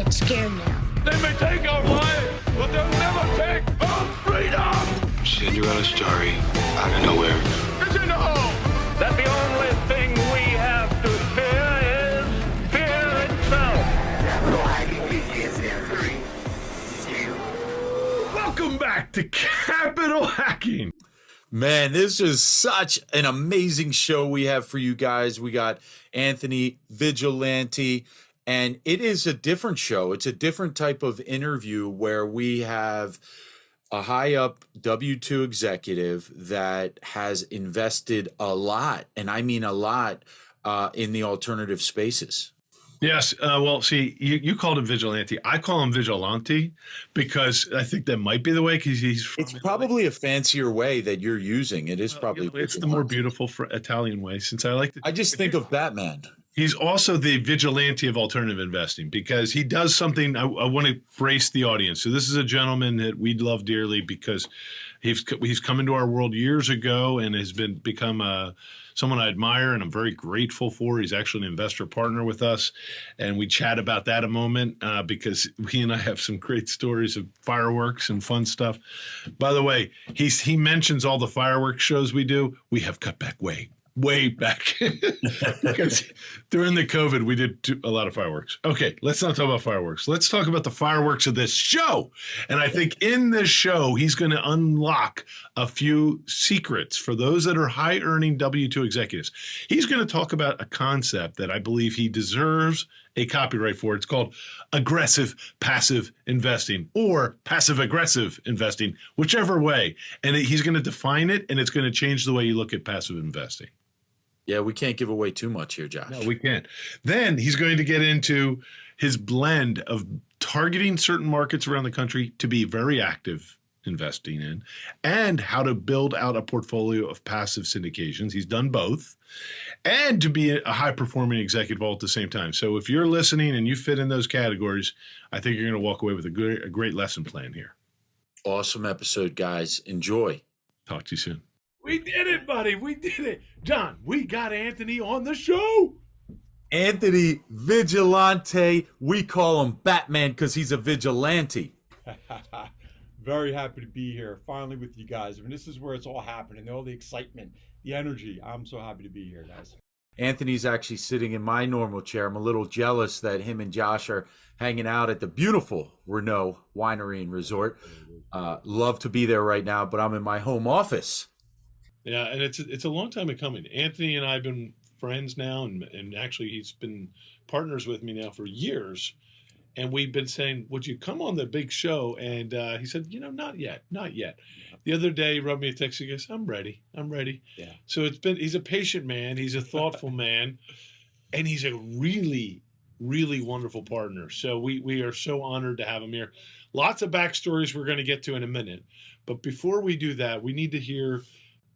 get scared now. They may take our lives, but they'll never take our freedom! Cinderella story out of nowhere. It's in the hole! That the only thing we have to fear is fear itself. Welcome back to Capital Hacking. Man, this is such an amazing show we have for you guys. We got Anthony Vigilante, and it is a different show. It's a different type of interview where we have a high up W-2 executive that has invested a lot, and I mean a lot, in the alternative spaces. Yes. Well, see, you called him Vigilante. I call him Vigilante because I think that might be the way, because he's from It's probably a fancier way that you're using. It is probably. It's the more beautiful Italian way, since I like to. I just think of Batman. He's also the vigilante of alternative investing because he does something. I want to brace the audience. So this is a gentleman that we love dearly because he's come into our world years ago and has become someone I admire and I'm very grateful for. He's actually an investor partner with us, and we chat about that a moment because he and I have some great stories of fireworks and fun stuff. By the way, he mentions all the fireworks shows we do. We have cut back way back because during the COVID, we did a lot of fireworks. Okay, let's not talk about fireworks. Let's talk about the fireworks of this show. And I think in this show, he's going to unlock a few secrets for those that are high earning W-2 executives. He's going to talk about a concept that I believe he deserves a copyright for. It's called aggressive passive investing or passive aggressive investing, whichever way. And he's going to define it, and it's going to change the way you look at passive investing. Yeah, we can't give away too much here, Josh. No, we can't. Then he's going to get into his blend of targeting certain markets around the country to be very active investing in, and how to build out a portfolio of passive syndications. He's done both, and to be a high-performing executive all at the same time. So if you're listening and you fit in those categories, I think you're going to walk away with a great lesson plan here. Awesome episode, guys. Enjoy. Talk to you soon. We did it, buddy. We did it. John, we got Anthony on the show. Anthony Vigilante. We call him Batman because he's a vigilante. Very happy to be here finally with you guys. I mean, this is where it's all happening, all the excitement, the energy. I'm so happy to be here, guys. Anthony's actually sitting in my normal chair. I'm a little jealous that him and Josh are hanging out at the beautiful Renault Winery and Resort. Love to be there right now, but I'm in my home office. Yeah, and it's a long time in coming. Anthony and I have been friends now, and actually he's been partners with me now for years. And we've been saying, would you come on the big show? And he said, not yet. The other day, he wrote me a text. He goes, I'm ready. Yeah. So he's a patient man. He's a thoughtful man. And he's a really, really wonderful partner. So we are so honored to have him here. Lots of backstories we're going to get to in a minute. But before we do that, we need to hear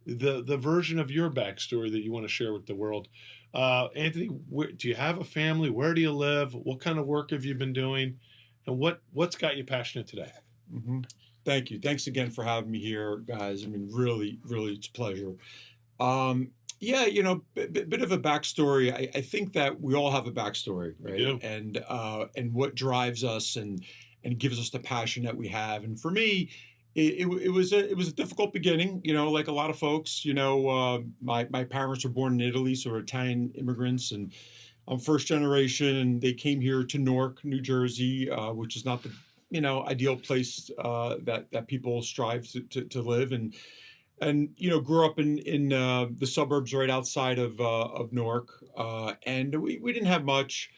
the version of your backstory that you want to share with the world. Anthony, do you have a family? Where do you live? What kind of work have you been doing? And what's got you passionate today? Mm-hmm. Thank you. Thanks again for having me here, guys. I mean, really, really, it's a pleasure. Yeah, bit of a backstory. I think that we all have a backstory, right? We do. And what drives us and gives us the passion that we have. And for me, it was a difficult beginning, like a lot of folks. My parents were born in Italy, so we're Italian immigrants, and I'm first generation, and they came here to Newark, New Jersey, which is not the ideal place that people strive to live, and grew up in the suburbs right outside of Newark, and we didn't have much.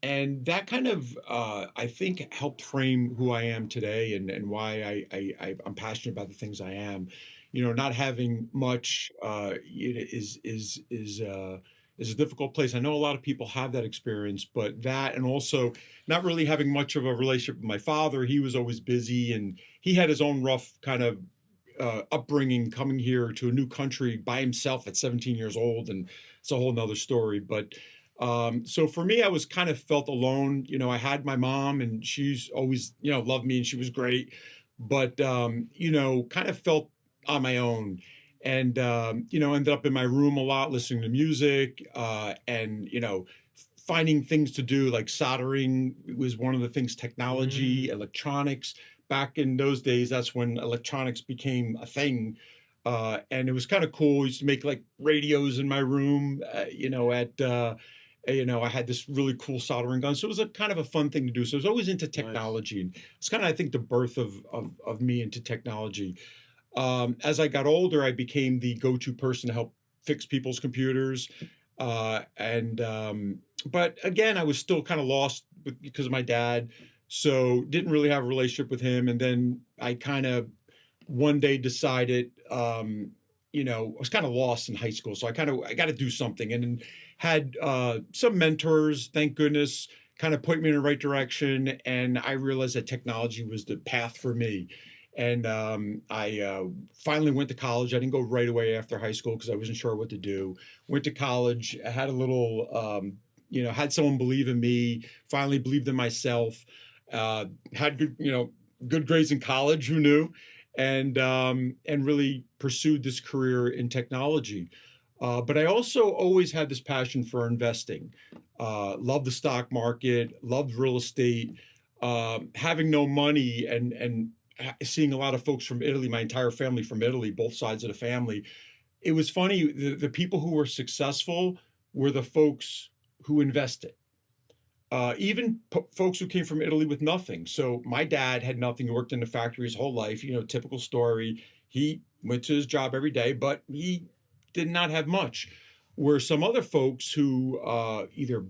And that kind of, I think, helped frame who I am today and why I'm passionate about the things I am. Not having much is a difficult place. I know a lot of people have that experience, but that, and also not really having much of a relationship with my father. He was always busy, and he had his own rough kind of upbringing, coming here to a new country by himself at 17 years old, and it's a whole nother story. But so for me, I was kind of felt alone. I had my mom, and she's always, loved me, and she was great, but, kind of felt on my own, and, ended up in my room a lot, listening to music, and, finding things to do, like soldering was one of the things, technology, electronics. Back in those days, that's when electronics became a thing. And it was kind of cool. I used to make like radios in my room, I had this really cool soldering gun. So it was a kind of a fun thing to do. So I was always into technology. And it's kind of, I think, the birth of me into technology. As I got older, I became the go-to person to help fix people's computers. But again, I was still kind of lost because of my dad. So didn't really have a relationship with him. And then I kind of one day decided, I was kind of lost in high school. So I got to do something, and had some mentors, thank goodness, kind of point me in the right direction. And I realized that technology was the path for me. And I finally went to college. I didn't go right away after high school because I wasn't sure what to do. Went to college. I had a little, had someone believe in me. Finally believed in myself. Had good grades in college. Who knew? And really pursued this career in technology. But I also always had this passion for investing. Loved the stock market. Loved real estate. Having no money and seeing a lot of folks from Italy, my entire family from Italy, both sides of the family. It was funny. The people who were successful were the folks who invested. Even folks who came from Italy with nothing. So my dad had nothing. He worked in the factory his whole life, typical story. He went to his job every day, but he did not have much. Where some other folks who either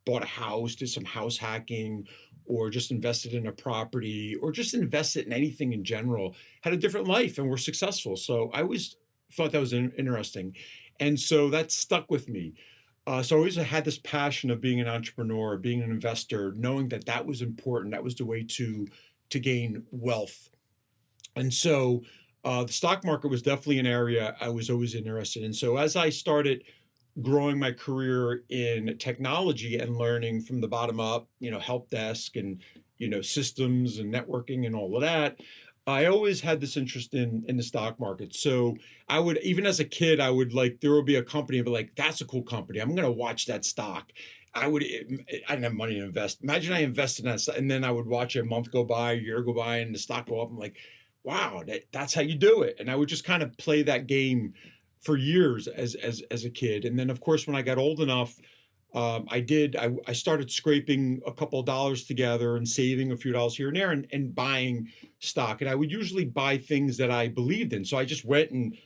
bought a house, did some house hacking, or just invested in a property, or just invested in anything in general, had a different life and were successful. So I always thought that was interesting. And so that stuck with me. So I always had this passion of being an entrepreneur, being an investor, knowing that that was important. That was the way to gain wealth. And so the stock market was definitely an area I was always interested in. So as I started growing my career in technology and learning from the bottom up, help desk and, systems and networking and all of that, I always had this interest in the stock market. So I would, even as a kid, I would there would be a company, I'd be like, that's a cool company. I'm going to watch that stock. I didn't have money to invest. Imagine I invested in that, and then I would watch a month go by, a year go by, and the stock go up. I'm like, wow, that's how you do it. And I would just kind of play that game for years as a kid. And then, of course, when I got old enough, I started scraping a couple of dollars together and saving a few dollars here and there and buying stock. And I would usually buy things that I believed in. So I just went and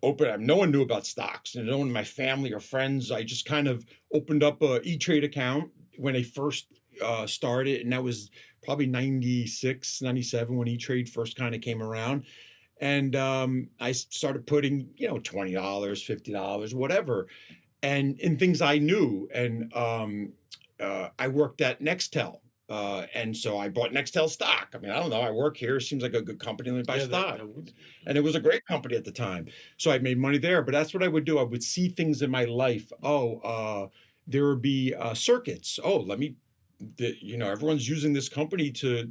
opened, no one knew about stocks, and no one in my family or friends. I just kind of opened up a E-Trade account when they first started. And that was probably 96, 97 when E-Trade first kind of came around. And I started putting, $20, $50, whatever, and in things I knew. And I worked at Nextel. And so I bought Nextel stock. I mean, I don't know. I work here. It seems like a good company. Let me buy stock. And it was a great company at the time. So I made money there. But that's what I would do. I would see things in my life. There would be circuits. Everyone's using this company to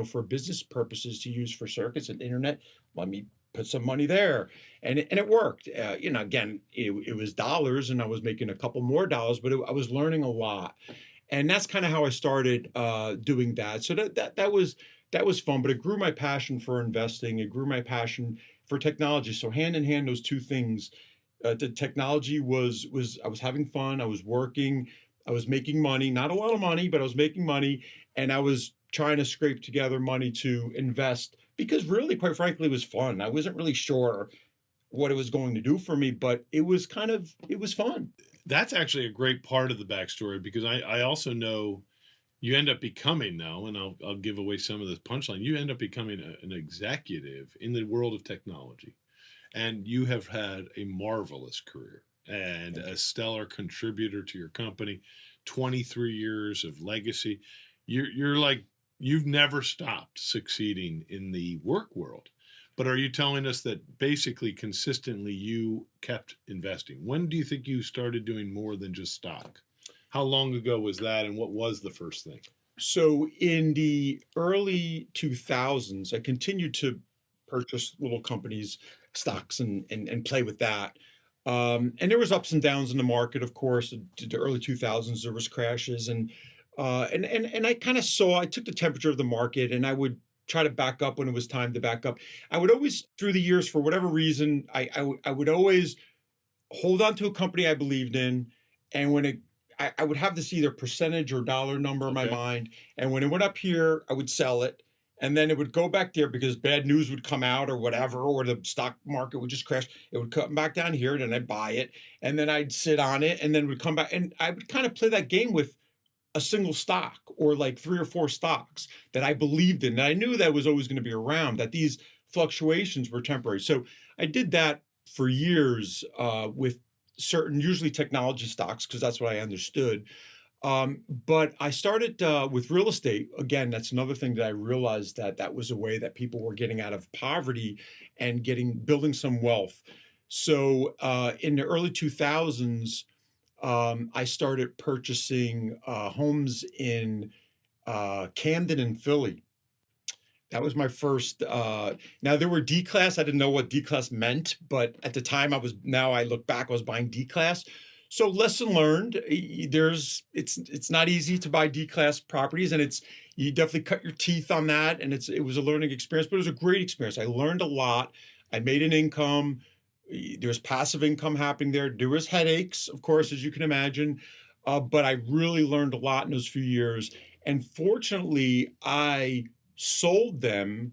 for business purposes, to use for circuits and internet. Let me put some money there. And it worked. Again, it was dollars, and I was making a couple more dollars, but I was learning a lot. And that's kind of how I started doing that. So that was fun, but it grew my passion for investing. It grew my passion for technology. So hand in hand, those two things. The technology was I was having fun. I was working. I was making money, not a lot of money, but I was making money, and I was trying to scrape together money to invest because really, quite frankly, it was fun. I wasn't really sure what it was going to do for me, but it was fun. That's actually a great part of the backstory, because I also know you end up becoming now, and I'll give away some of this punchline. You end up becoming an executive in the world of technology, and you have had a marvelous career and a stellar contributor to your company. 23 years of legacy. You're like, you've never stopped succeeding in the work world. But are you telling us that basically consistently you kept investing? When do you think you started doing more than just stock? How long ago was that, and what was the first thing? So in the early 2000s, I continued to purchase little companies, stocks, and play with that. And there was ups and downs in the market, of course. The early 2000s, there was crashes, and I kind of saw. I took the temperature of the market, and I would try to back up when it was time to back up. I would always, through the years, for whatever reason, I would always hold on to a company I believed in, and when I would have this either percentage or dollar number in my Okay. mind, and when it went up here, I would sell it, and then it would go back there because bad news would come out or whatever, or the stock market would just crash. It would come back down here, and then I'd buy it, and then I'd sit on it, and then it would come back, and I would kind of play that game with a single stock or like three or four stocks that I believed in, that I knew that was always going to be around, that these fluctuations were temporary. So I did that for years with certain, usually technology stocks, because that's what I understood. But I started with real estate. Again, that's another thing that I realized that that was a way that people were getting out of poverty and building some wealth. So in the early 2000s, I started purchasing homes in Camden and Philly. That was my first. Now there were D class. I didn't know what D class meant, but at the time Now I look back, I was buying D class. So lesson learned. It's not easy to buy D class properties, and you definitely cut your teeth on that. And it was a learning experience, but it was a great experience. I learned a lot. I made an income. There's passive income happening there. There was headaches, of course, as you can imagine, but I really learned a lot in those few years. And fortunately, I sold them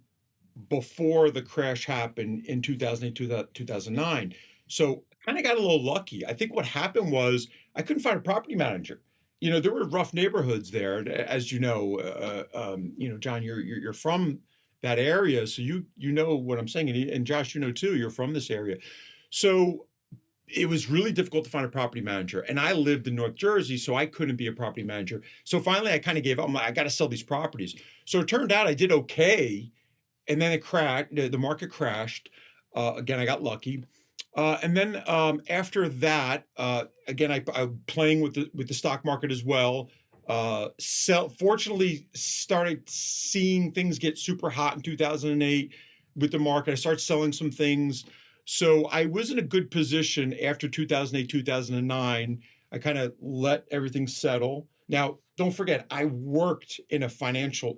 before the crash happened in 2008, 2009. So I kind of got a little lucky. I think what happened was I couldn't find a property manager. There were rough neighborhoods there, as John, you're from that area, so you know what I'm saying, and Josh, you know too. You're from this area, so it was really difficult to find a property manager. And I lived in North Jersey, so I couldn't be a property manager. So finally, I kind of gave up. I'm like, I got to sell these properties. So it turned out I did okay. And then it crashed. The market crashed. Again, I got lucky. And then after that, again, I'm playing with the stock market as well. Fortunately, started seeing things get super hot in 2008 with the market. I started selling some things. So I was in a good position after 2008, 2009. I kind of let everything settle. Now, don't forget, I worked in the financial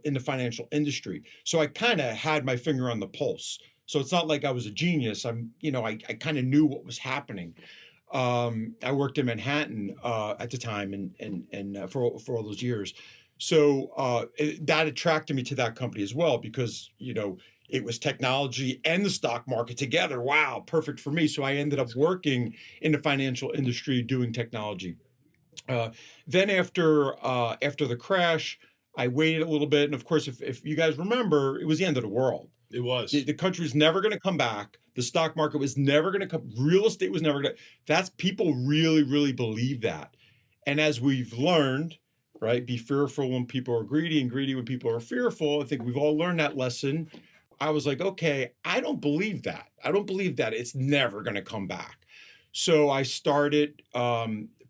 industry. So I kind of had my finger on the pulse. So it's not like I was a genius. I kind of knew what was happening. I worked in Manhattan at the time and for all those years. So that attracted me to that company as well because, it was technology and the stock market together. Wow, perfect for me. So I ended up working in the financial industry doing technology. Then after the crash, I waited a little bit, and of course, if you guys remember, it was the end of the world. It was. The country was never going to come back. The stock market was never going to come. Real estate was never going to. That's people really, really believe that. And as we've learned, right, be fearful when people are greedy and greedy when people are fearful. I think we've all learned that lesson. I was like, okay, I don't believe that. I don't believe that it's never going to come back. So I started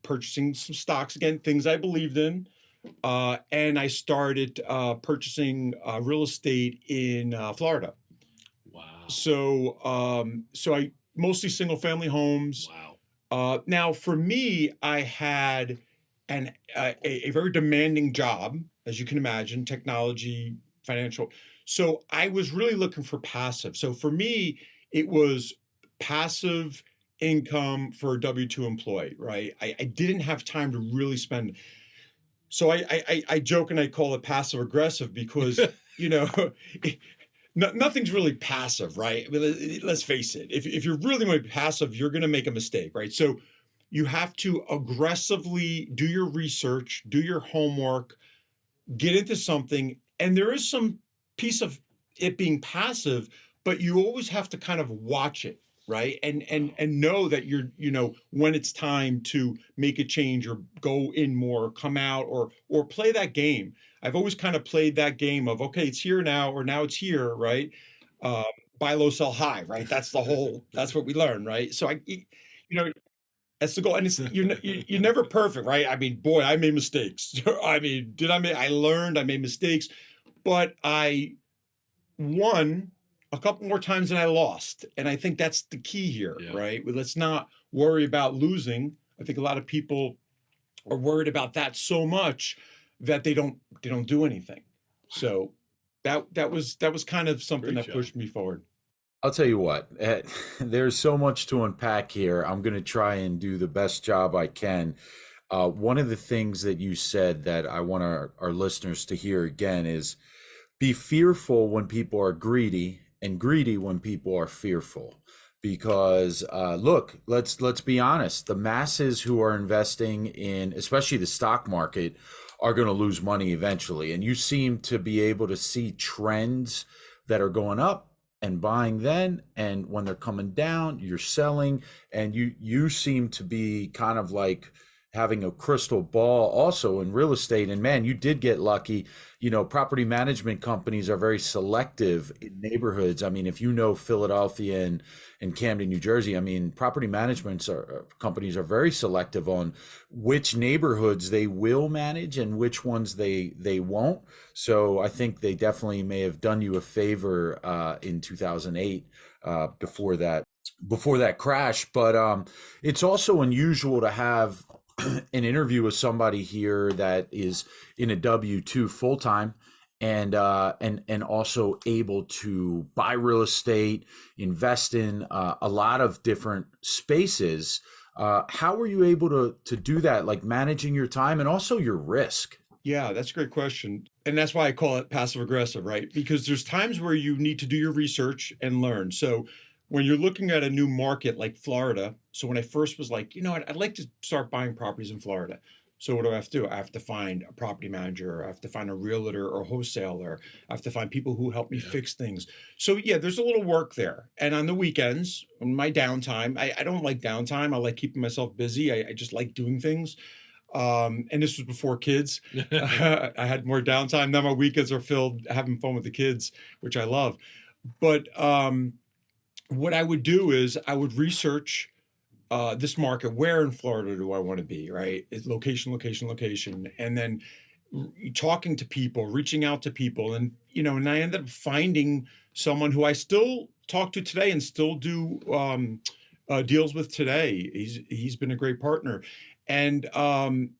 purchasing some stocks again, things I believed in. And I started purchasing real estate in Florida. Wow. So I mostly single family homes. Wow. Now for me, I had a very demanding job, as you can imagine, technology, financial. So I was really looking for passive. So for me, it was passive income for a W-2 employee, right? I didn't have time to really spend. So I joke and I call it passive aggressive because, nothing's really passive, right? I mean, let's face it. If you're really going to be passive, you're going to make a mistake, right? So you have to aggressively do your research, do your homework, get into something. And there is some piece of it being passive, but you always have to kind of watch it, right? And know that when it's time to make a change or go in more, come out, or play that game. I've always kind of played that game of, okay, it's here now, or now it's here, right? Buy low, sell high, right? That's what we learn, right? So that's the goal. And you're never perfect, right? I mean, boy, I made mistakes. I mean, I learned, I made mistakes, but I won a couple more times than I lost. And I think that's the key here, Yeah. right? Well, let's not worry about losing. I think a lot of people are worried about that so much that they don't do anything. So that was kind of something Great that job. pushed me forward. I'll tell you what, there's so much to unpack here. I'm going to try and do the best job I can. One of the things that you said that I want our listeners to hear again is be fearful when people are greedy and greedy when people are fearful. Because look, let's be honest, the masses who are investing in, especially the stock market, are going to lose money eventually. And you seem to be able to see trends that are going up and buying then, and when they're coming down, you're selling, and you seem to be kind of like having a crystal ball also in real estate. And man, you did get lucky. Property management companies are very selective in neighborhoods. I mean, if you know Philadelphia and Camden, New Jersey, I mean, property management companies are very selective on which neighborhoods they will manage and which ones they won't. So I think they definitely may have done you a favor in 2008 before that crash. But it's also unusual to have an interview with somebody here that is in a W-2 full time and also able to buy real estate, invest in a lot of different spaces. How were you able to do that, like managing your time and also your risk? Yeah, that's a great question. And that's why I call it passive aggressive, right? Because there's times where you need to do your research and learn. So when you're looking at a new market like Florida, so when I first was like, I'd like to start buying properties in Florida. So what do I have to do? I have to find a property manager, I have to find a realtor or wholesaler, I have to find people who help me fix things. So yeah, there's a little work there. And on the weekends, on my downtime, I don't like downtime. I like keeping myself busy. I just like doing things. And this was before kids. I had more downtime. Now my weekends are filled having fun with the kids, which I love. But what I would do is I would research this market. Where in Florida do I want to be? Right? It's location, location, location, and then talking to people, reaching out to people, and and I ended up finding someone who I still talk to today and still do deals with today. He's been a great partner, and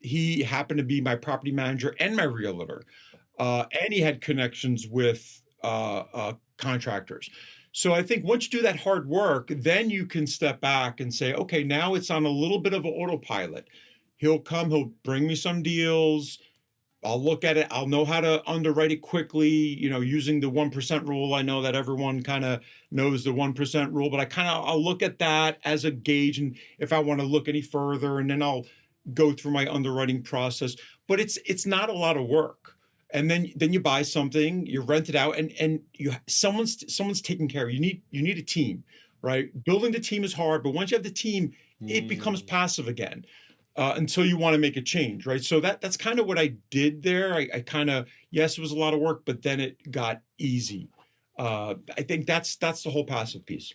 he happened to be my property manager and my realtor, and he had connections with contractors. So I think once you do that hard work, then you can step back and say, okay, now it's on a little bit of an autopilot. He'll bring me some deals. I'll look at it. I'll know how to underwrite it quickly, using the 1% rule. I know that everyone kind of knows the 1% rule, but I'll look at that as a gauge. And if I want to look any further, and then I'll go through my underwriting process. But it's not a lot of work. And then you buy something, you rent it out, and someone's taking care of you. You need a team, right? Building the team is hard, but once you have the team, it becomes passive again until you want to make a change, right? So that's kind of what I did there. I kind of, yes, it was a lot of work, but then it got easy. I think that's the whole passive piece.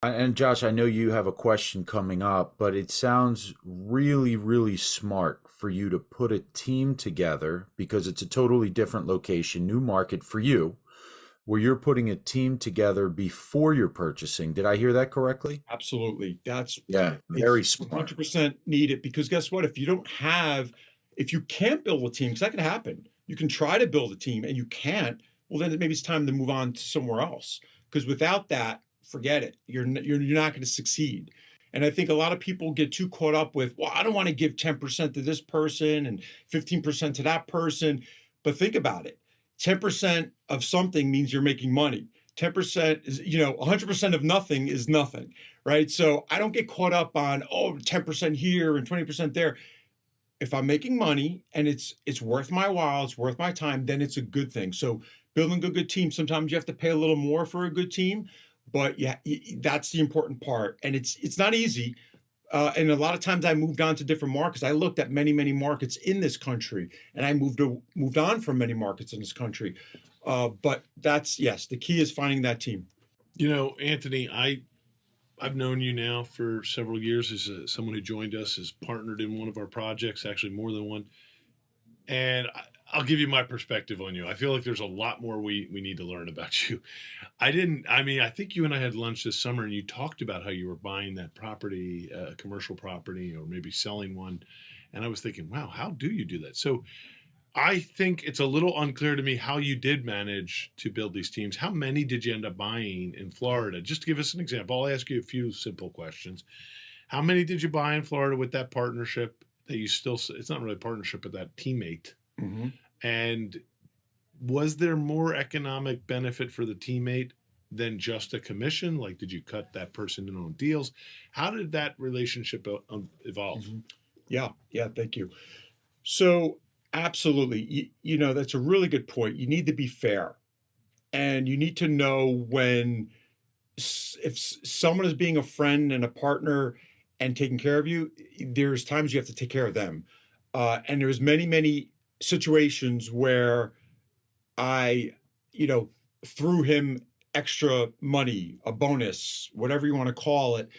And Josh, I know you have a question coming up, but it sounds really, really smart for you to put a team together because it's a totally different location, new market for you, where you're putting a team together before you're purchasing. Did I hear that correctly? Absolutely. Very smart. 100% needed, because guess what? If you can't build a team, because that can happen, you can try to build a team and you can't, well, then maybe it's time to move on to somewhere else. Because without that, forget it. You're not going to succeed. And I think a lot of people get too caught up with, well, I don't want to give 10% to this person and 15% to that person. But think about it. 10% of something means you're making money. 10% is, 100% of nothing is nothing, right? So I don't get caught up on, 10% here and 20% there. If I'm making money and it's worth my while, it's worth my time, then it's a good thing. So building a good team, sometimes you have to pay a little more for a good team, but yeah, that's the important part. And it's not easy. And a lot of times I moved on to different markets. I looked at many, many markets in this country, and I moved on from many markets in this country. But the key is finding that team. Anthony, I've known you now for several years as someone who joined us, has partnered in one of our projects, actually more than one. And I'll give you my perspective on you. I feel like there's a lot more we need to learn about you. I think you and I had lunch this summer and you talked about how you were buying that property, commercial property, or maybe selling one. And I was thinking, wow, how do you do that? So I think it's a little unclear to me how you did manage to build these teams. How many did you end up buying in Florida? Just to give us an example, I'll ask you a few simple questions. How many did you buy in Florida with that partnership that you still, it's not really a partnership, but that teammate? Mm-hmm. And was there more economic benefit for the teammate than just a commission? Like, did you cut that person in on deals? How did that relationship evolve? Mm-hmm. Yeah, thank you. So, absolutely. You know, that's a really good point. You need to be fair. And you need to know when, if someone is being a friend and a partner and taking care of you, there's times you have to take care of them. And there's many situations where I, threw him extra money, a bonus, whatever you want to call it,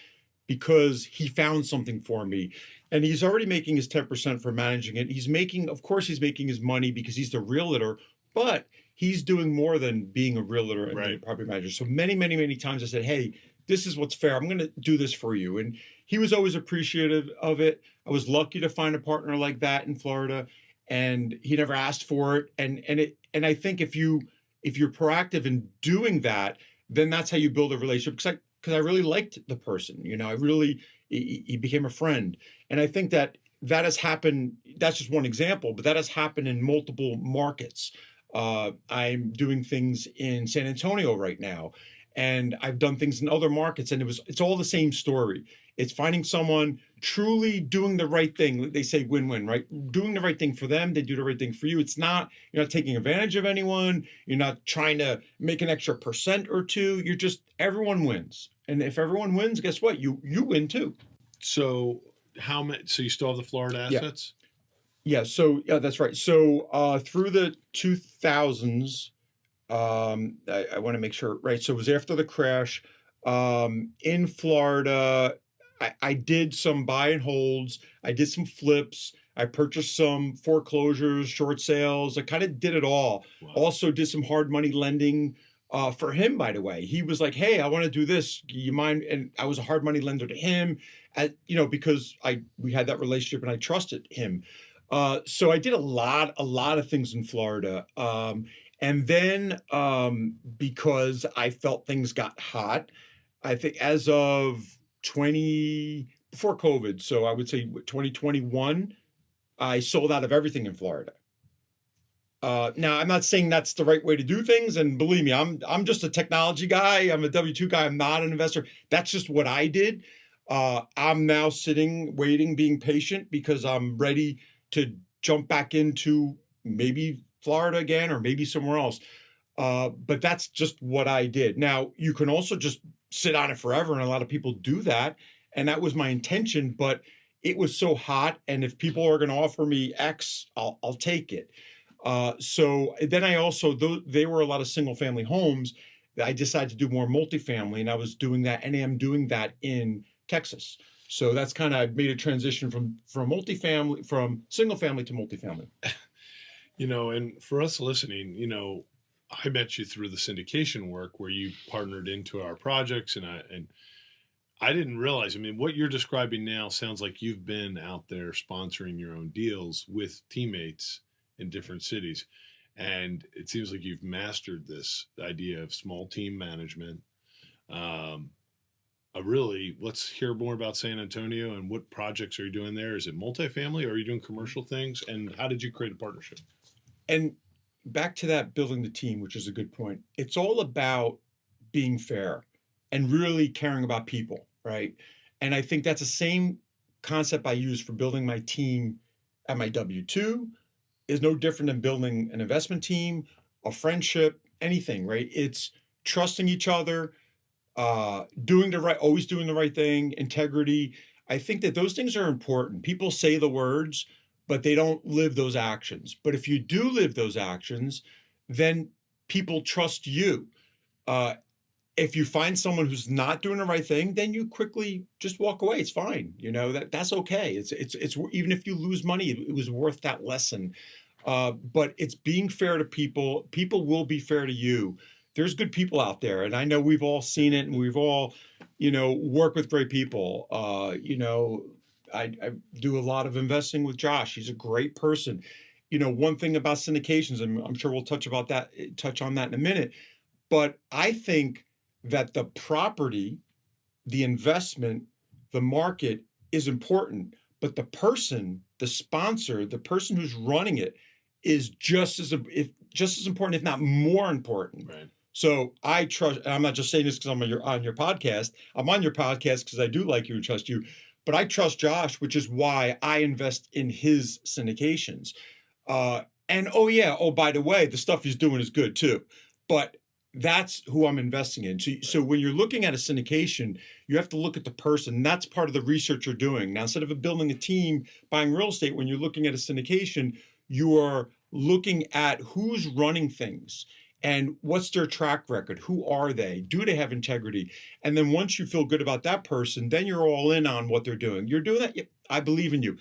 because he found something for me. And he's already making his 10% for managing it. Of course, he's making his money because he's the realtor, but he's doing more than being a realtor and being a property manager. So many times I said, hey, this is what's fair. I'm going to do this for you. And he was always appreciative of it. I was lucky to find a partner like that in Florida, and he never asked for it. And I think if you're proactive in doing that, then that's how you build a relationship. Because I really liked the person, he became a friend. And I think that has happened. That's just one example, but that has happened in multiple markets. I'm doing things in San Antonio right now, and I've done things in other markets, and it's all the same story. It's finding someone truly doing the right thing. They say win-win, right? Doing the right thing for them, they do the right thing for you. You're not taking advantage of anyone. You're not trying to make an extra % or two. Everyone wins. And if everyone wins, guess what? You win too. So so you still have the Florida assets? Yeah, that's right. So through the 2000s, I want to make sure, right? So it was after the crash. In Florida, I did some buy and holds. I did some flips. I purchased some foreclosures, short sales. I kind of did it all. Wow. Also did some hard money lending for him, by the way. He was like, hey, I want to do this. You mind? And I was a hard money lender to him, because we had that relationship and I trusted him. So I did a lot of things in Florida. And then because I felt things got hot, I think as of before COVID, so I would say 2021, I sold out of everything in Florida. Now, I'm not saying that's the right way to do things. And believe me, I'm just a technology guy. I'm a W-2 guy. I'm not an investor. That's just what I did. I'm now sitting, waiting, being patient because I'm ready to jump back into maybe Florida again or maybe somewhere else. But that's just what I did. Now, you can also just sit on it forever, and a lot of people do that. And that was my intention, but it was so hot. And if people are going to offer me X, I'll take it. So then they were a lot of single family homes. I decided to do more multifamily, and I was doing that, and I am doing that in Texas. So that's kind of made a transition from multifamily, from single family to multifamily. And for us listening, I met you through the syndication work where you partnered into our projects, and I didn't realize. I mean, what you're describing now sounds like you've been out there sponsoring your own deals with teammates in different cities, and it seems like you've mastered this idea of small team management. Let's hear more about San Antonio and what projects are you doing there? Is it multifamily, or are you doing commercial things? And how did you create a partnership? And back to that, building the team, which is a good point. It's all about being fair and really caring about people, right? And I think that's the same concept I use for building my team at my W-2. Is no different than building an investment team, a friendship, anything, right? It's trusting each other, always doing the right thing, integrity. I think that those things are important. People say the words, but they don't live those actions. But if you do live those actions, then people trust you. If you find someone who's not doing the right thing, then you quickly just walk away. It's fine. That's okay. It's even if you lose money, it was worth that lesson. But it's being fair to people. People will be fair to you. There's good people out there, and I know we've all seen it, and we've all, worked with great people. I do a lot of investing with Josh. He's a great person. One thing about syndications, and I'm sure we'll touch on that in a minute, but I think that the property, the investment, the market is important, but the person, the sponsor, the person who's running it is just as important, if not more important. Right. So I trust, and I'm not just saying this because I'm on your podcast. I'm on your podcast because I do like you and trust you, but I trust Josh, which is why I invest in his syndications. And by the way, the stuff he's doing is good too. But that's who I'm investing in. So when you're looking at a syndication, you have to look at the person. And that's part of the research you're doing. Now, instead of building a team buying real estate, when you're looking at a syndication, you are looking at who's running things and what's their track record. Who are they? Do they have integrity? And then once you feel good about that person, then you're all in on what they're doing. You're doing that. Yep, I believe in you.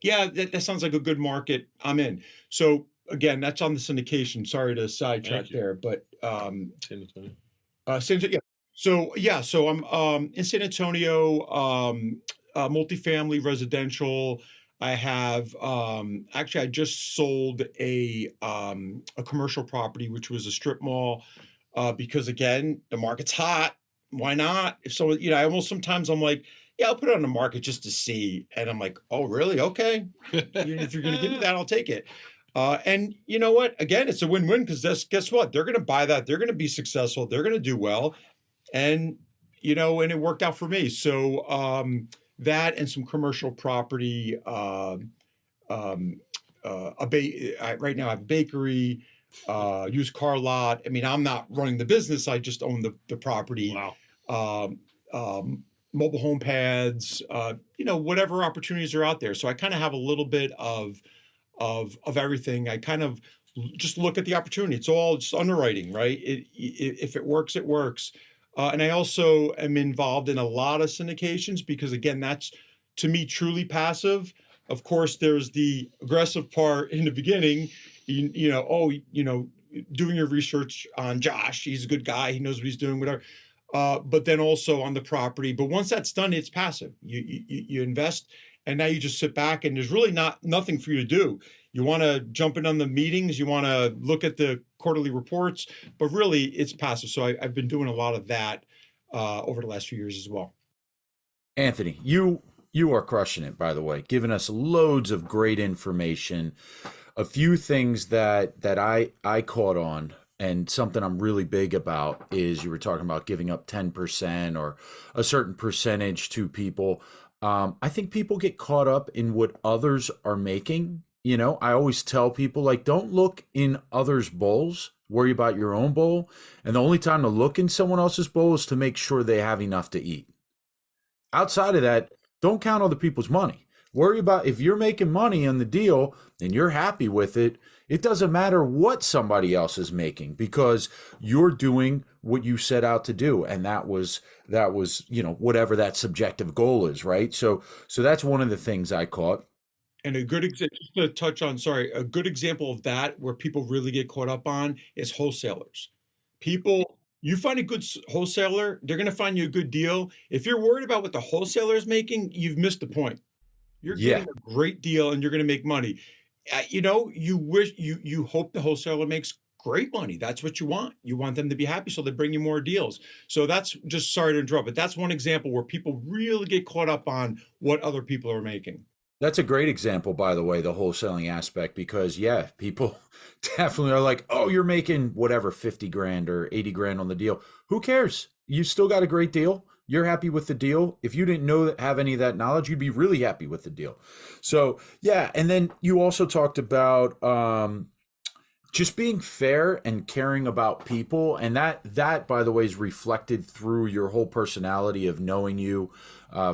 Yeah, that sounds like a good market. I'm in. So again, that's on the syndication. Sorry to sidetrack there, but San Antonio. Yeah. So I'm in San Antonio, multifamily residential. I have actually I just sold a commercial property, which was a strip mall, because again, the market's hot. Why not? If so, sometimes I'm like, yeah, I'll put it on the market just to see. And I'm like, oh, really? Okay. If you're going to give me that, I'll take it. And you know what? Again, it's a win-win because guess what? They're going to buy that. They're going to be successful. They're going to do well. And, and it worked out for me. So that and some commercial property, right now I have a bakery, used car lot. I mean, I'm not running the business. I just own the property. Wow. Mobile home pads, whatever opportunities are out there. So I kind of have a little bit of everything. I kind of just look at the opportunity. It's all just underwriting, right? If it works, it works. And I also am involved in a lot of syndications because, again, that's, to me, truly passive. Of course, there's the aggressive part in the beginning, doing your research on Josh. He's a good guy. He knows what he's doing, whatever. But then also on the property. But once that's done, it's passive. You invest, and now you just sit back, and there's really nothing for you to do. You want to jump in on the meetings, you want to look at the quarterly reports, but really it's passive. So I've been doing a lot of that over the last few years as well. Anthony, you are crushing it, by the way, giving us loads of great information. A few things that I caught on, and something I'm really big about is you were talking about giving up 10% or a certain percentage to people. I think people get caught up in what others are making. I always tell people, like, don't look in others' bowls, worry about your own bowl. And the only time to look in someone else's bowl is to make sure they have enough to eat. Outside of that, don't count other people's money. Worry about if you're making money on the deal and you're happy with it, it doesn't matter what somebody else is making because you're doing what you set out to do. And that was, whatever that subjective goal is, right? So that's one of the things I caught. And a good example, just to touch on, a good example of that where people really get caught up on is wholesalers. You find a good wholesaler, they're going to find you a good deal. If you're worried about what the wholesaler is making, you've missed the point. You're getting a great deal and you're going to make money. You hope the wholesaler makes great money. That's what you want. You want them to be happy, so they bring you more deals. So that's just, sorry to interrupt, but that's one example where people really get caught up on what other people are making. That's a great example, by the way, the wholesaling aspect, because people definitely are like, oh, you're making whatever, 50 grand or 80 grand on the deal. Who cares? You still got a great deal. You're happy with the deal. If you didn't have any of that knowledge, you'd be really happy with the deal. So yeah. And then you also talked about just being fair and caring about people. And that, by the way, is reflected through your whole personality of knowing you.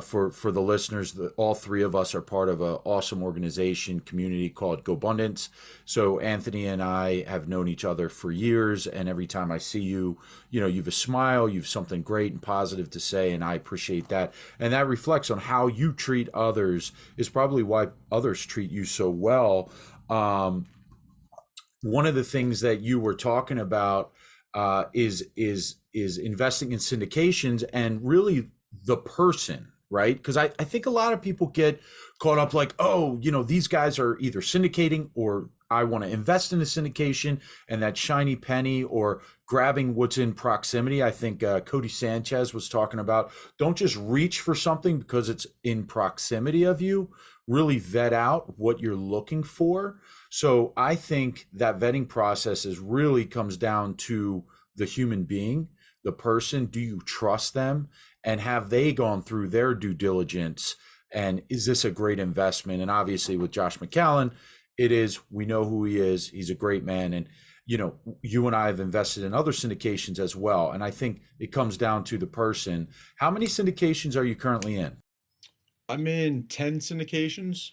For the listeners, all three of us are part of an awesome organization community called GoBundance. So Anthony and I have known each other for years, and every time I see you, you've a smile, you've something great and positive to say, and I appreciate that. And that reflects on how you treat others is probably why others treat you so well. one of the things that you were talking about is investing in syndications and really the person, right? Because I think a lot of people get caught up like, oh, these guys are either syndicating or I want to invest in a syndication and that shiny penny or grabbing what's in proximity. I think Cody Sanchez was talking about don't just reach for something because it's in proximity of you. Really vet out what you're looking for. So I think that vetting process really comes down to the human being, the person. Do you trust them? And have they gone through their due diligence? And is this a great investment? And obviously with Josh McCallan, it is. We know who he is. He's a great man. And, you and I have invested in other syndications as well. And I think it comes down to the person. How many syndications are you currently in? I'm in 10 syndications.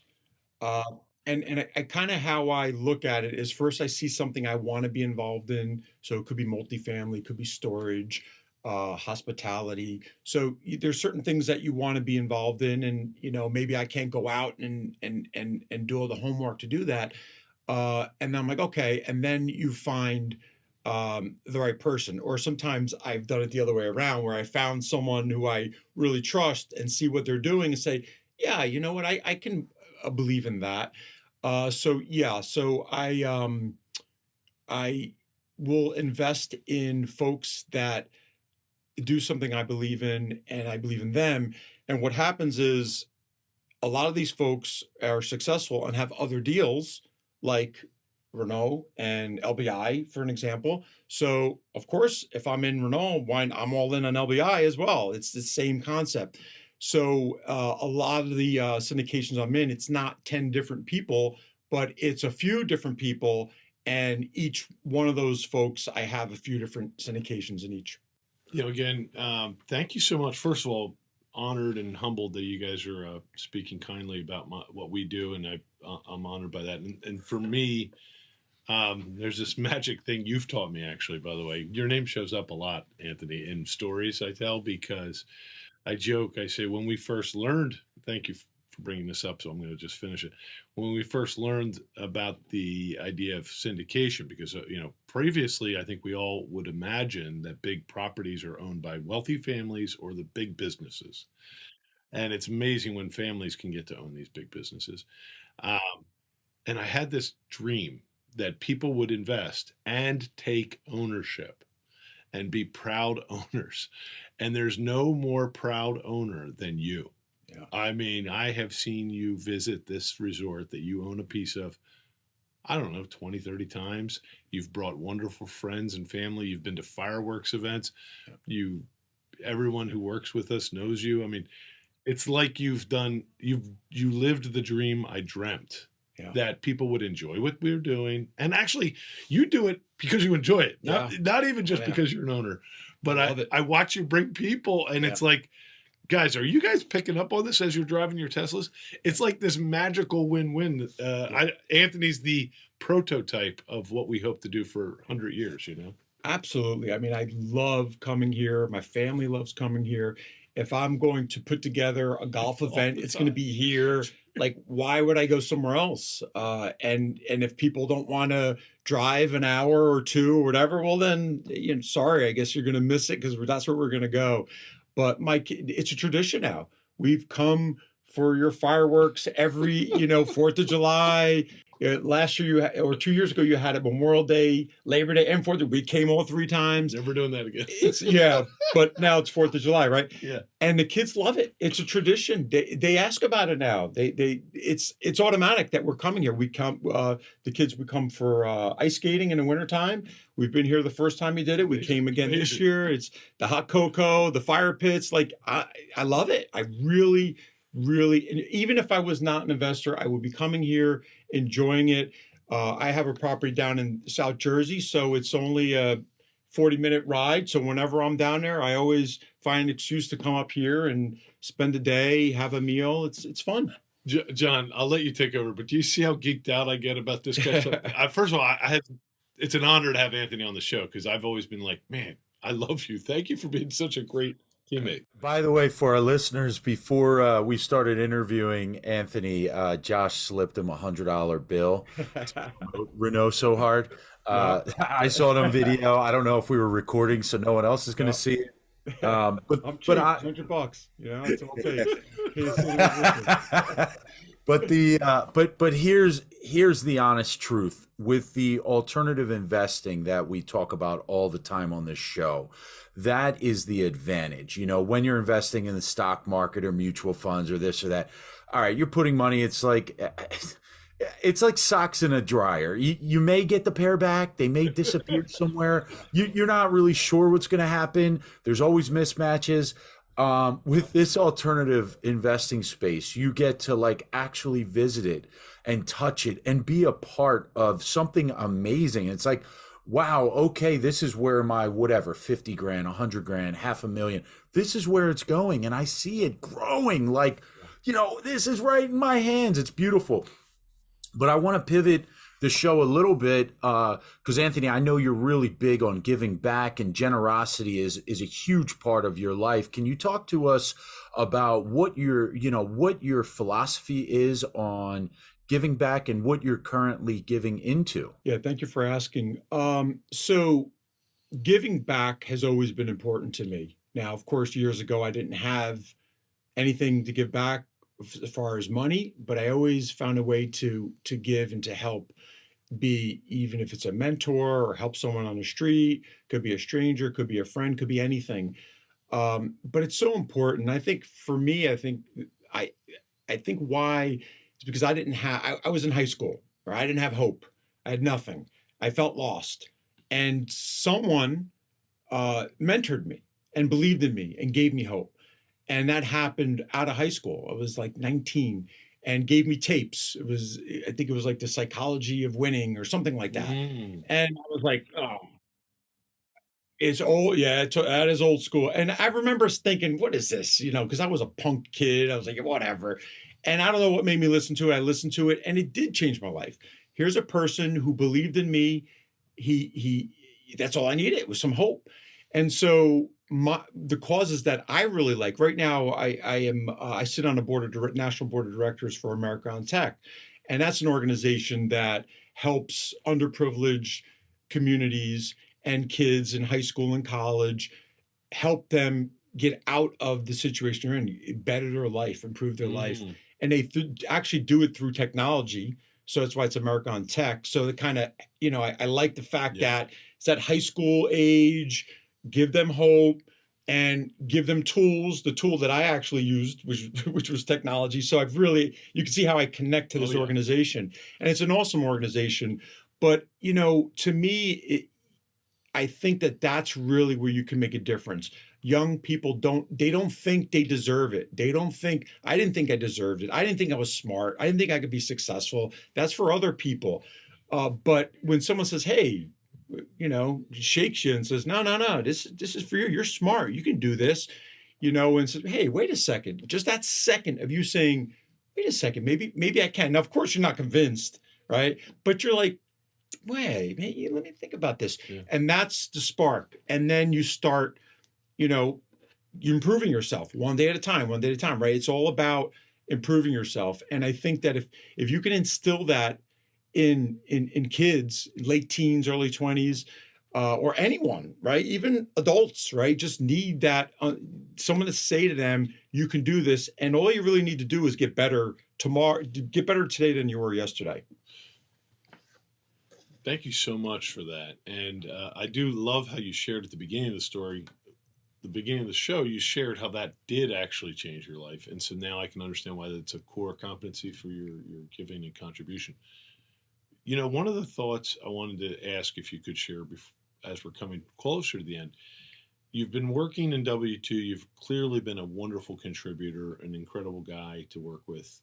Uh, and I kind of how I look at it is first I see something I want to be involved in. So it could be multifamily, could be storage, hospitality. So there's certain things that you want to be involved in, and maybe I can't go out and do all the homework to do that. And I'm like, okay, and then you find the right person. Or sometimes I've done it the other way around, where I found someone who I really trust and see what they're doing and say, yeah, you know what, I can believe in that. So yeah, so I will invest in folks that do something I believe in and I believe in them. And what happens is a lot of these folks are successful and have other deals like Renault and LBI, for an example. So of course, if I'm in Renault, I'm all in on LBI as well. It's the same concept. So a lot of the syndications I'm in, it's not 10 different people, but it's a few different people. And each one of those folks, I have a few different syndications in each. Again, thank you so much. First of all, honored and humbled that you guys are speaking kindly about what we do, and I'm honored by that. And for me, there's this magic thing you've taught me, actually, by the way. Your name shows up a lot, Anthony, in stories I tell, because I joke, I say, when we first learned, thank you for bringing this up, so I'm going to just finish it. When we first learned about the idea of syndication, because, previously, I think we all would imagine that big properties are owned by wealthy families or the big businesses. And it's amazing when families can get to own these big businesses. Um, and I had this dream that people would invest and take ownership and be proud owners. And there's no more proud owner than you. Yeah. I mean, I have seen you visit this resort that you own a piece of, I don't know, 20, 30 times. You've brought wonderful friends and family. You've been to fireworks events. Everyone who works with us knows you. I mean, it's like you lived the dream I dreamt. Yeah. That people would enjoy what we're doing. And actually, you do it because you enjoy it. Not even just because you're an owner. But I watch you bring people, and it's like, guys, are you guys picking up on this as you're driving your Teslas? It's like this magical win-win. Anthony's the prototype of what we hope to do for 100 years, Absolutely. I mean, I love coming here. My family loves coming here. If I'm going to put together a golf event, it's going to be here. Like, why would I go somewhere else? And if people don't want to drive an hour or two or whatever, well, then, sorry, I guess you're going to miss it because that's where we're going to go. But Mike, it's a tradition now. We've come for your fireworks every, 4th of July. Last year or 2 years ago, you had a Memorial Day, Labor Day, and 4th. We came all 3 times. Never doing that again. But now it's 4th of July, right? Yeah. And the kids love it. It's a tradition. They ask about it now. It's automatic that we're coming here. We come, the kids would come for ice skating in the wintertime. We've been here the first time we did it. We came again this year. It's the hot cocoa, the fire pits. Like, I love it. I really, even if I was not an investor, I would be coming here, enjoying it. I have a property down in South Jersey, so it's only a 40-minute ride. So whenever I'm down there, I always find an excuse to come up here and spend a day, have a meal. It's fun. John, I'll let you take over, but do you see how geeked out I get about this guy? First of all, it's an honor to have Anthony on the show because I've always been like, man, I love you. Thank you for being such a great Teammate. By the way, for our listeners, before we started interviewing Anthony, Josh slipped him $100 bill. Renault so hard. I saw it on video. I don't know if we were recording, so no one else is going to see it. I'm cheap, $100. You know, it's all fake. But here's the honest truth with the alternative investing that we talk about all the time on this show. That is the advantage. You know, when you're investing in the stock market or mutual funds or this or that, all right, you're putting money, it's like socks in a dryer. You may get the pair back. They may disappear somewhere. You're not really sure what's going to happen. There's always mismatches. With this alternative investing space, you get to like actually visit it and touch it and be a part of something amazing. It's like, wow, okay, this is where my whatever, 50 grand, 100 grand, $500,000, this is where it's going. And I see it growing like, you know, this is right in my hands. It's beautiful. But I want to pivot the show a little bit because Anthony, I know you're really big on giving back, and generosity is a huge part of your life. Can you talk to us about what your philosophy is on giving back and what you're currently giving into? Yeah, thank you for asking. So giving back has always been important to me. Now, of course, years ago, I didn't have anything to give back as far as money, but I always found a way to give and to help, be even if it's a mentor or help someone on the street, could be a stranger, could be a friend, could be anything. But it's so important. I think for me, I think why it's because I was in high school, or I didn't have hope. I had nothing. I felt lost. And someone mentored me and believed in me and gave me hope. And that happened out of high school. I was like 19 and gave me tapes. I think it was like The Psychology of Winning or something like that. And I was like, oh, it's old. Yeah, that is old school. And I remember thinking, what is this? You know, because I was a punk kid. I was like, whatever. And I don't know what made me listen to it. I listened to it and it did change my life. Here's a person who believed in me. That's all I needed was some hope. And so the causes that I really like right now, I sit on a national board of directors for America on Tech, and that's an organization that helps underprivileged communities and kids in high school and college, help them get out of the situation they're in, better their life, improve their life, and they actually do it through technology. So that's why it's America on Tech. So the kind of, you know, I like the fact that it's that high school age, give them hope and give them tools. The tool that I actually used, which was technology. So you can see how I connect to this organization, and it's an awesome organization. But, you know, to me, I think that's really where you can make a difference. Young people don't think they deserve it. I didn't think I deserved it. I didn't think I was smart. I didn't think I could be successful. That's for other people. But when someone says, hey, you know, shakes you and says, no, this is for you. You're smart. You can do this, you know, and says, hey, wait a second. Just that second of you saying, wait a second, maybe I can. Now, of course, you're not convinced, right? But you're like, wait, let me think about this. Yeah. And that's the spark. And then you start, you know, you're improving yourself one day at a time, right? It's all about improving yourself. And I think that if you can instill that in kids, late teens, early 20s, or anyone, right? Even adults, right? Just need that someone to say to them, you can do this. And all you really need to do is get better tomorrow, get better today than you were yesterday. Thank you so much for that. And I do love how you shared at the beginning of the story, the beginning of the show, you shared how that did actually change your life. And so now I can understand why that's a core competency for your giving and contribution. You know, one of the thoughts I wanted to ask if you could share as we're coming closer to the end, you've been working in W2. You've clearly been a wonderful contributor, an incredible guy to work with.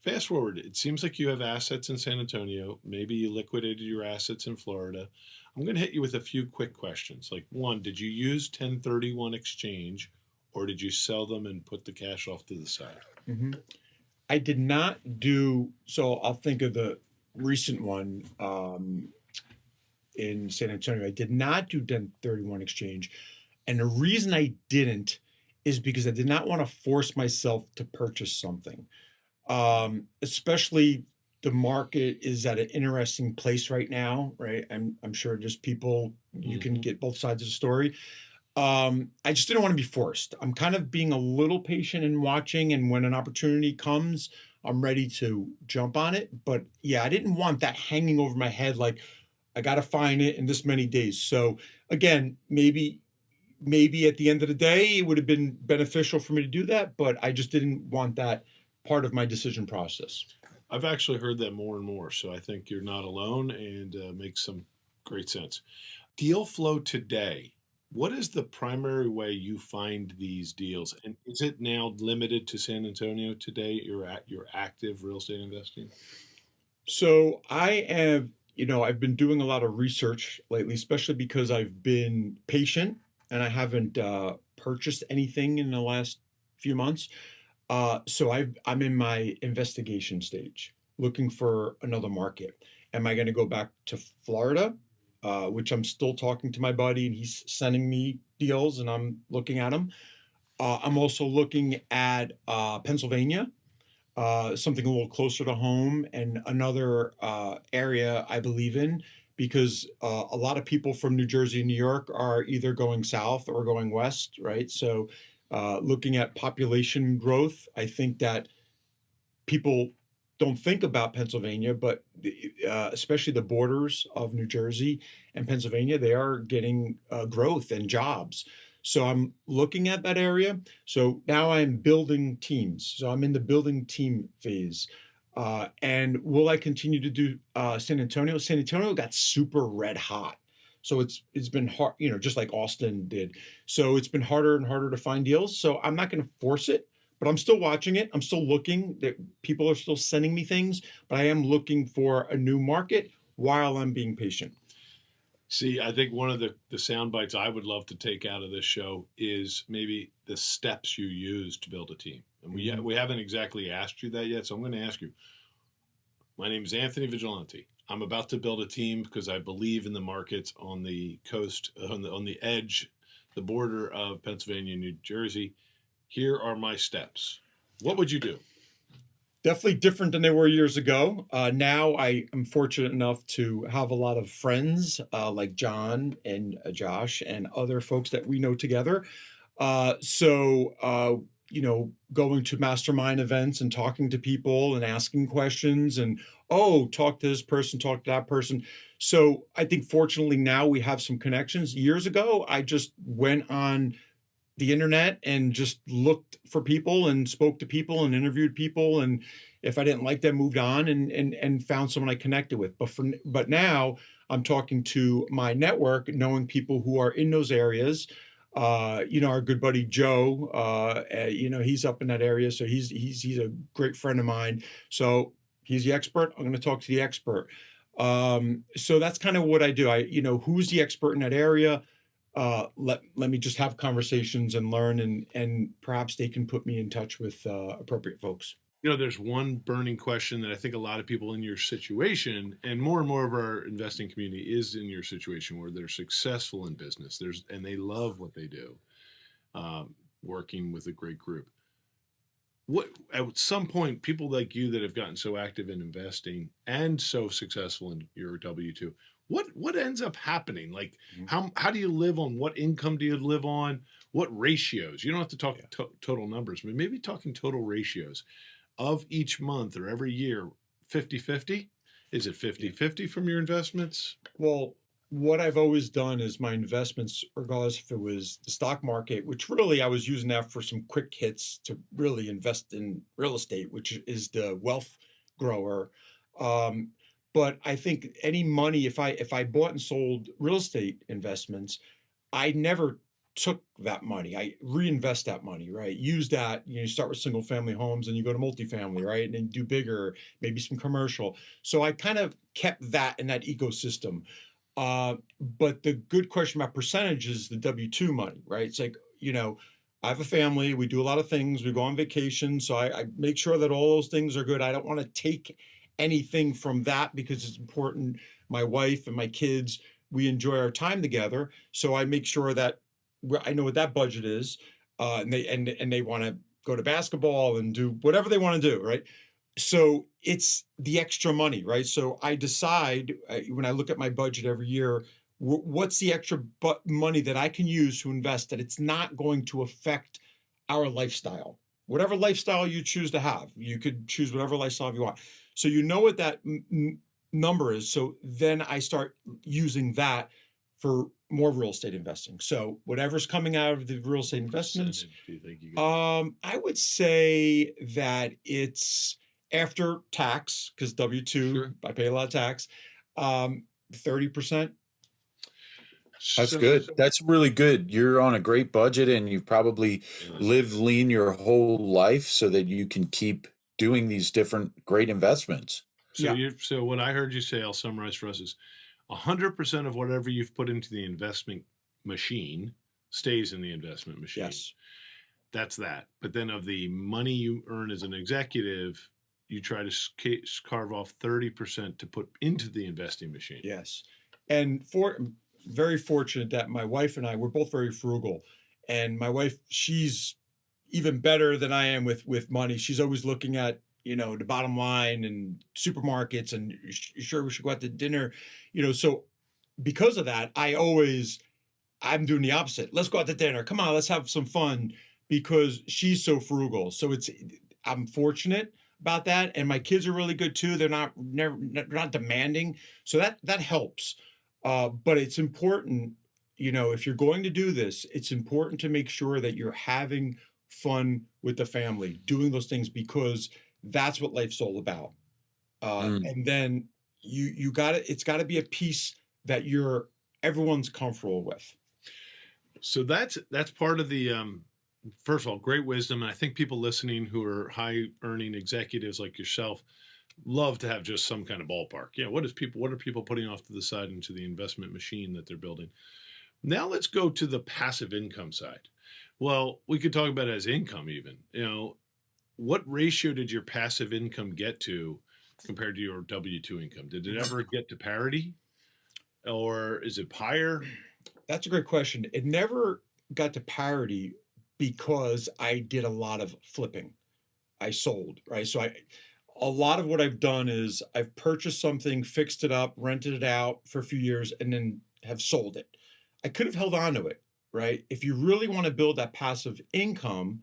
Fast forward, it seems like you have assets in San Antonio. Maybe you liquidated your assets in Florida. I'm going to hit you with a few quick questions. Like, one, did you use 1031 exchange, or did you sell them and put the cash off to the side? Mm-hmm. I did not do, so I'll think of the recent one in San Antonio. I did not do 1031 exchange. And the reason I didn't is because I did not want to force myself to purchase something. Especially the market is at an interesting place right now, right? I'm sure just people, you can get both sides of the story. I just didn't want to be forced. I'm kind of being a little patient and watching, and when an opportunity comes, I'm ready to jump on it. But yeah, I didn't want that hanging over my head like I got to find it in this many days. So again, maybe at the end of the day, it would have been beneficial for me to do that, but I just didn't want that part of my decision process. I've actually heard that more and more, so I think you're not alone, and makes some great sense. Deal flow today. What is the primary way you find these deals, and is it now limited to San Antonio today? Your active real estate investing. So I've been doing a lot of research lately, especially because I've been patient and I haven't purchased anything in the last few months. So I'm in my investigation stage, looking for another market. Am I going to go back to Florida, which I'm still talking to my buddy, and he's sending me deals, and I'm looking at them. I'm also looking at Pennsylvania, something a little closer to home, and another area I believe in, because a lot of people from New Jersey and New York are either going south or going west, right? So looking at population growth, I think that people don't think about Pennsylvania, but especially the borders of New Jersey and Pennsylvania, they are getting growth and jobs. So I'm looking at that area. So now I'm building teams. So I'm in the building team phase. And will I continue to do San Antonio? San Antonio got super red hot. So it's been hard, just like Austin did. So it's been harder and harder to find deals. So I'm not going to force it, but I'm still watching it. I'm still looking. That people are still sending me things, but I am looking for a new market while I'm being patient. See, I think one of the sound bites I would love to take out of this show is maybe the steps you use to build a team. And we haven't exactly asked you that yet, so I'm going to ask you. My name is Anthony Vigilante. I'm about to build a team because I believe in the markets on the coast, on the edge, the border of Pennsylvania and New Jersey. Here are my steps. What would you do? Definitely different than they were years ago. Now I am fortunate enough to have a lot of friends like John and Josh and other folks that we know together. Going to mastermind events and talking to people and asking questions and, talk to this person, talk to that person. So I think fortunately now we have some connections. Years ago, I just went on the internet and just looked for people and spoke to people and interviewed people, and if I didn't like them, moved on and found someone I connected with. But now I'm talking to my network, knowing people who are in those areas. Our good buddy Joe, he's up in that area, so he's a great friend of mine. So he's the expert. I'm going to talk to the expert. So that's kind of what I do. Who's the expert in that area? Let me just have conversations and learn, and perhaps they can put me in touch with appropriate folks. There's one burning question that I think a lot of people in your situation, and more of our investing community is in your situation, where they're successful in business, and they love what they do, working with a great group. What at some point, people like you that have gotten so active in investing and so successful in your W-2, what ends up happening? Like, how do you live on? What income do you live on? What ratios? You don't have to talk total numbers, but maybe talking total ratios of each month or every year. 50-50? Is it 50-50 from your investments? Well, what I've always done is my investments, regardless if it was the stock market, which really I was using that for some quick hits to really invest in real estate, which is the wealth grower. But I think any money, if I bought and sold real estate investments, I never took that money. I reinvest that money, right? Use that, you start with single family homes and you go to multifamily, right? And then do bigger, maybe some commercial. So I kind of kept that in that ecosystem. But the good question about percentage is the W-2 money, right? It's like, I have a family, we do a lot of things, we go on vacation. So I make sure that all those things are good. I don't want to take anything from that because it's important. My wife and my kids, we enjoy our time together. So I make sure that I know what that budget is, and they want to go to basketball and do whatever they want to do, right? So it's the extra money, right? So I decide when I look at my budget every year, what's the extra money that I can use to invest that it's not going to affect our lifestyle. Whatever lifestyle you choose to have, you could choose whatever lifestyle you want. So you know what that number is. So then I start using that for more real estate investing. So whatever's coming out of the real estate investments, Do you think you I would say that it's after tax, because W-2, Sure. I pay a lot of tax, 30%. That's good. That's really good. You're on a great budget and you've probably lived lean your whole life so that you can keep doing these different great investments. So so what I heard you say, I'll summarize for us, is 100% of whatever you've put into the investment machine stays in the investment machine. Yes. That's that. But then of the money you earn as an executive, you try to carve off 30% to put into the investing machine. Yes. And very fortunate that my wife and I, we're both very frugal. And my wife, she's even better than I am with money. She's always looking at, the bottom line and supermarkets and sure we should go out to dinner, so because of that, I'm doing the opposite. Let's go out to dinner. Come on, let's have some fun, because she's so frugal. So I'm fortunate about that. And my kids are really good too. They're not demanding. So that helps. But it's important, if you're going to do this, it's important to make sure that you're having fun with the family, doing those things, because that's what life's all about. And then it's got to be a piece that everyone's comfortable with. So that's part of the, first of all, great wisdom. And I think people listening who are high earning executives like yourself love to have just some kind of ballpark. Yeah. What are people putting off to the side into the investment machine that they're building? Now let's go to the passive income side. Well, we could talk about it as income even. What ratio did your passive income get to compared to your W-2 income? Did it ever get to parity, or is it higher? That's a great question. It never got to parity because I did a lot of flipping. I sold, right? So a lot of what I've done is I've purchased something, fixed it up, rented it out for a few years, and then have sold it. I could have held on to it, right? If you really want to build that passive income,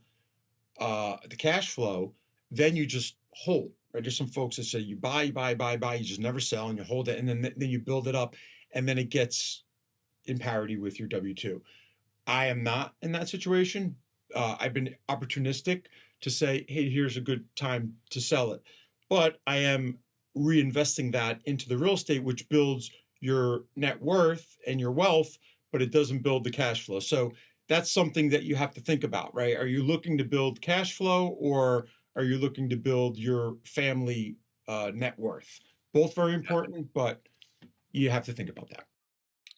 the cash flow, then you just hold, right? There's some folks that say you buy, you just never sell, and you hold it, and then you build it up, and then it gets in parity with your W-2. I am not in that situation. I've been opportunistic to say, hey, here's a good time to sell it. But I am reinvesting that into the real estate, which builds your net worth and your wealth, but it doesn't build the cash flow. So that's something that you have to think about, right? Are you looking to build cash flow, or are you looking to build your family net worth? Both very important, but you have to think about that.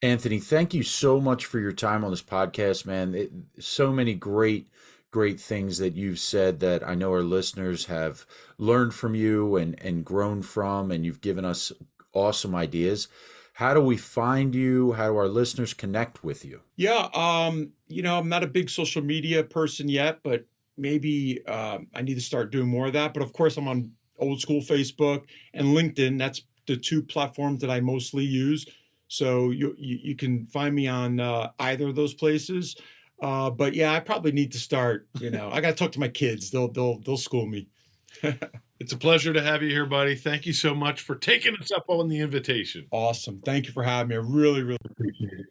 Anthony, thank you so much for your time on this podcast, man. So many great things that you've said that I know our listeners have learned from you and grown from, and you've given us awesome ideas. How do we find you? How do our listeners connect with you? Yeah, I'm not a big social media person yet, but maybe I need to start doing more of that. But of course, I'm on old school Facebook and LinkedIn. That's the two platforms that I mostly use. So you can find me on either of those places. But yeah, I probably need to start. I got to talk to my kids. They'll school me. It's a pleasure to have you here, buddy. Thank you so much for taking us up on the invitation. Awesome. Thank you for having me. I really, really appreciate it.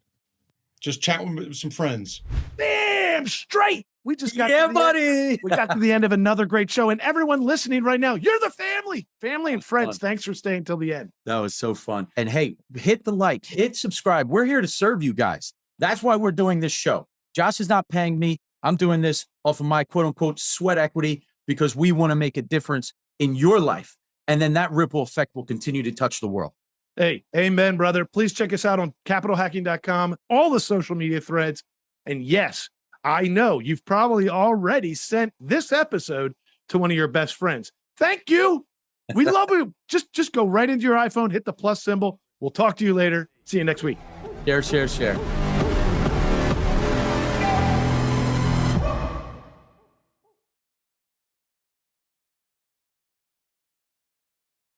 Just chatting with some friends. Damn straight. We just got buddy. We got to the end of another great show. And everyone listening right now, you're the family and friends. Thanks for staying till the end. That was so fun. And hey, hit the like, hit subscribe. We're here to serve you guys. That's why we're doing this show. Josh is not paying me. I'm doing this off of my quote unquote sweat equity, because we want to make a difference in your life. And then that ripple effect will continue to touch the world. Hey, amen, brother. Please check us out on capitalhacking.com, all the social media threads. And yes, I know you've probably already sent this episode to one of your best friends. Thank you. We love you. Just go right into your iPhone, hit the plus symbol. We'll talk to you later. See you next week. Share.